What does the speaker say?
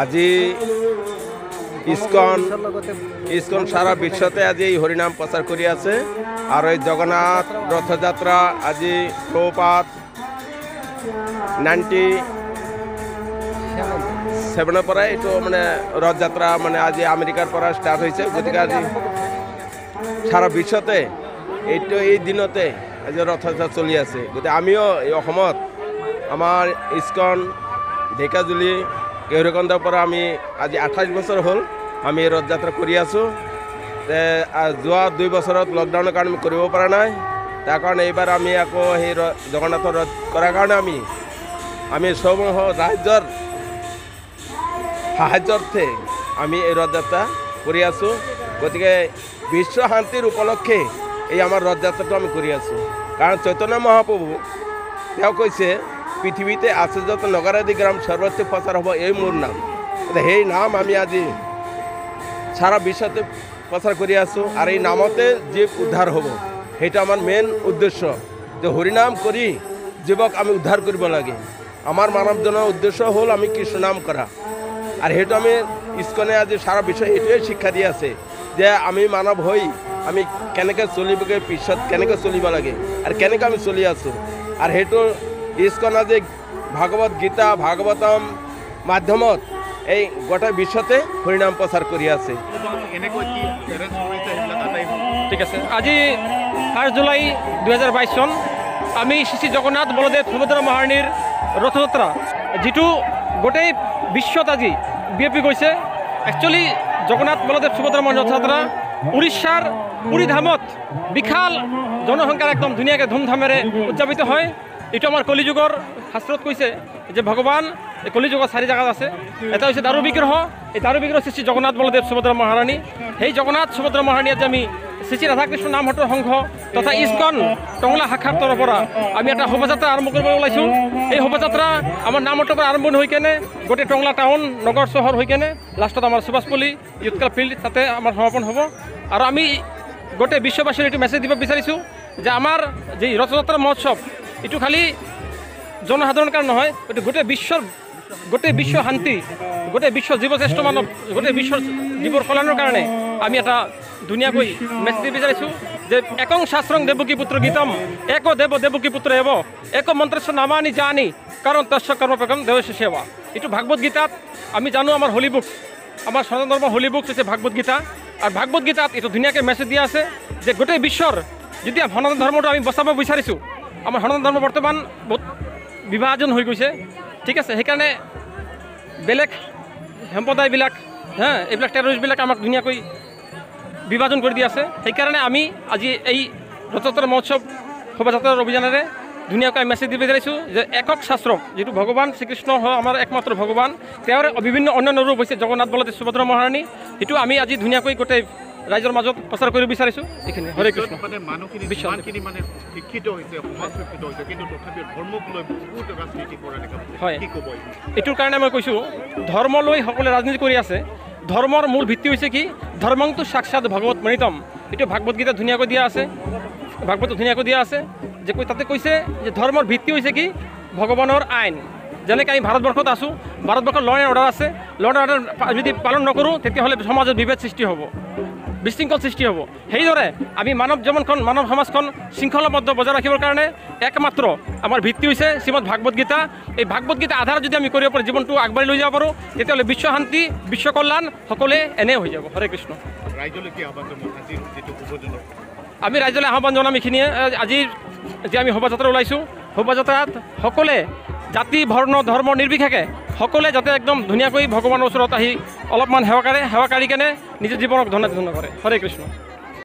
আজি ইস্কন সারা বিশ্বতে আজি এই হরিনাম প্রচার করে আছে। আর এই জগন্নাথ রথযাত্রা আজি প্রপাত 97 পরে এইটো মানে রথযাত্রা মানে আজি আমেরিকার পরা স্টার্ট হয়েছে। গতিকে আজি সারা বিশ্বতে এইটো এই দিনতে আজি রথযাত্রা চলি আছে। গতিকে আমিও এই অসমত আমার ইস্কন ঢেকাজুলি কেউরকন্দার পর আমি আজি 28 বছর হল আমি এই রথযাত্রা কৰি আছোঁ। যোৱা 2 বছৰত লকডাউনৰ কাৰণে আমি কৰিব পৰা নাই। তাৰ কাৰণে এইবাৰ আমি আকৌ সেই জগন্নাথৰ ৰথ কৰাৰ কাৰণে আমি সমূহ ৰাজ্যৰ সাহায্যাৰ্থে আমি এই ৰথযাত্ৰা কৰি আছোঁ। গতিকে বিশ্ব শান্তিৰ উপলক্ষে এই আমাৰ ৰথযাত্ৰাটো আমি কৰি আছোঁ। কাৰণ চৈতন্য মহাপ্ৰভু তেওঁ কৈছে পৃথিৱীতে আছে যত নগরাদি গ্রাম সর্বত্র প্রচার হব এই মোর নাম। সেই নাম আমি আজি সারা বিশ্বতে প্রচার করে আছোঁ। আর এই নামতে জীব উদ্ধার হব সেইটা আমার মেইন উদ্দেশ্য, যে হরিনাম কৰি জীৱক আমি উদ্ধাৰ কৰিব লাগে। আমাৰ মানৱজনৰ উদ্দেশ্য হল আমি কৃষ্ণ নাম কৰা। আৰ সেইটো আমি ইস্কনে আজি সাৰা বিশ্ব এইটোৱে শিক্ষা দি আছে যে আমি মানৱ হৈ আমি কেনেকৈ চলিবগে, পিছত কেনেকৈ চলিব লাগে আৰ কেনেকৈ আমি চলি আছোঁ। আৰ সেইটো ইস্কন আজি ভাগৱত গীতা ভাগৱতম মাধ্যমত এই গোটা বিশ্বতে হৰিনাম প্ৰচাৰ কৰি আছে। ঠিক আছে, আজি 1 জুলাই 2022 সন আমি শ্রী জগন্নাথ বলদেব সুভদ্রা মহারানীর রথযাত্রা যেটো গোটেই বিশ্বত আজি বিয়পি গৈছে। একচুয়ালি জগন্নাথ বলদেব সুভদ্রা মহারানীর রথযাত্রা উড়িষ্যার পুরী ধামত বিশাল জনসংখ্যার একদম ধুনীয়াকৈ ধুমধামেৰে উদযাপিত হয়। এইটো আমাৰ কলিযুগৰ শাস্ত্ৰত কৈছে যে ভগৱান এই কলিযুগৰ 4 জায়গাত আছে। এটা হৈছে দাৰু বিগ্ৰহ, এই দাৰু বিগ্ৰহ শ্ৰী জগন্নাথ বলদেব সুভদ্ৰা মহাৰানী। সেই জগন্নাথ সুভদ্ৰা মহাৰানী আজি আমি শ্ৰী ৰাধাকৃষ্ণ নামহট্টৰ সংঘ তথা ইস্কন টংলা শাখাৰ তৰফৰ পৰা আমি এটা শোভাযাত্ৰা আৰম্ভ কৰিব ওলাইছোঁ। এই শোভাযাত্ৰা আমাৰ নামহট্টৰ পৰা আৰম্ভ হৈ কেনে গোটেই টংলা টাউন নগৰ চহৰ হৈ কেনে লাষ্টত আমাৰ সুভাষপল্লী ইউথ ক্লাব ফিল্ড তাতে আমাৰ সমাপন হ'ব। আৰু আমি গোটেই বিশ্ববাসীৰ এইটো মেছেজ দিব বিচাৰিছোঁ যে আমাৰ যে ৰথযাত্ৰা মহোৎসৱ এইটো খালি জনসাধাৰণ কাৰণ নহয়, এইটো গোটেই বিশ্ব শান্তি, গোটেই বিশ্ব জীবশ্ৰেষ্ঠ মানৱ, গোটেই বিশ্ব জীৱৰ কল্যাণৰ কাৰণে আমি এটা ধুনীয়াকৈ মেছেজ দিব বিচাৰিছোঁ যে একং শাস্ত্ৰং দেবকী পুত্ৰ গীতম এক দেব দেবকী পুত্ৰ এব এক মন্ত্ৰস্য নামানি জানি কাৰণ তস্য কৰ্মপ্ৰকম দেবস্য সেৱা। এইটো ভাগৱত গীতাত আমি জানো আমাৰ হোলি বুক, আমাৰ সনাতন ধৰ্মৰ হোলি বুক হৈছে ভাগৱত গীতা। আৰু ভাগৱত গীতাত এইটো ধুনীয়াকৈ মেছেজ দিয়া আছে যে গোটেই বিশ্বৰ যদি সনাতন ধৰ্মটো আমি বচাব বিচাৰিছোঁ, আমাৰ সনাতন ধৰ্ম বৰ্তমান বহুত বিভাজন হৈ গৈছে। ঠিক আছে, সেইকাৰণে বেলেগ সম্প্ৰদায়বিলাক এইবিলাক টেৰৰিষ্টবিলাক আমাক ধুনীয়াকৈ বিভাজন কৰি দি আছে। সেইকাৰণে আমি আজি এই ৰথযাত্ৰা মহোৎসৱ শোভাযাত্ৰাৰ অভিযানেৰে ধুনীয়াকৈ মেছেজ দিব বিচাৰিছোঁ যে একক শাস্ত্ৰক যিটো ভগৱান শ্ৰীকৃষ্ণ হয় আমাৰ একমাত্ৰ ভগৱান, তেওঁৰ বিভিন্ন অন্যান্য ৰূপ হৈছে জগন্নাথ বলদেৱ সুভদ্ৰা মহাৰাণী। সেইটো আমি আজি ধুনীয়াকৈ গোটেই ৰাইজৰ মাজত প্ৰচাৰ কৰিব বিচাৰিছোঁ। এইখিনি হৰে কৃষ্ণ। হয়, এইটোৰ কাৰণে মই কৈছোঁ ধৰ্ম লৈ সকলোৱে ৰাজনীতি কৰি আছে। ধৰ্মৰ মূল ভিত্তি হৈছে কি? ধৰ্মংটো সাক্ষাৎ ভগৱত মণিতম। এইটো ভাগৱত গীতাত ধুনীয়াকৈ দিয়া আছে, ভাগৱতত ধুনীয়াকৈ দিয়া আছে যে তাতে কৈছে যে ধৰ্মৰ ভিত্তি হৈছে কি? ভগৱানৰ আইন। যেনেকৈ আমি ভাৰতবৰ্ষত আছোঁ, ভাৰতবৰ্ষত ল এণ্ড অৰ্ডাৰ আছে, ল এণ্ড অৰ্ডাৰ যদি পালন নকৰোঁ তেতিয়াহ'লে সমাজত বিভেদ সৃষ্টি হ'ব, বিশৃংখল সৃষ্টি হ'ব। সেইদৰে আমি মানৱ সমাজখন শৃংখলাবদ্ধ বজাই ৰাখিবৰ কাৰণে একমাত্ৰ আমাৰ ভিত্তি হৈছে শ্ৰীমদ ভাগৱত গীতা। এই ভাগৱত গীতা আধাৰত যদি আমি কৰিব পাৰোঁ, জীৱনটো আগবাঢ়ি লৈ যাব পাৰোঁ, তেতিয়াহ'লে বিশ্ব শান্তি, বিশ্ব কল্যাণ সকলোৱে এনে হৈ যাব। হৰে কৃষ্ণ। আমি ৰাইজলৈ আহ্বান জনাম এইখিনিয়ে। আজিৰ যে আমি শোভাযাত্ৰা ওলাইছোঁ, শোভাযাত্ৰাত সকলোৱে জাতি বৰ্ণ ধৰ্ম নিৰ্বিশেষে সকলোৱে যাতে একদম ধুনীয়াকৈ ভগৱানৰ ওচৰত আহি অলপমান সেৱা কাঢ়ি কেনে নিজৰ জীৱনক ধন্য কৰে। হৰে কৃষ্ণ।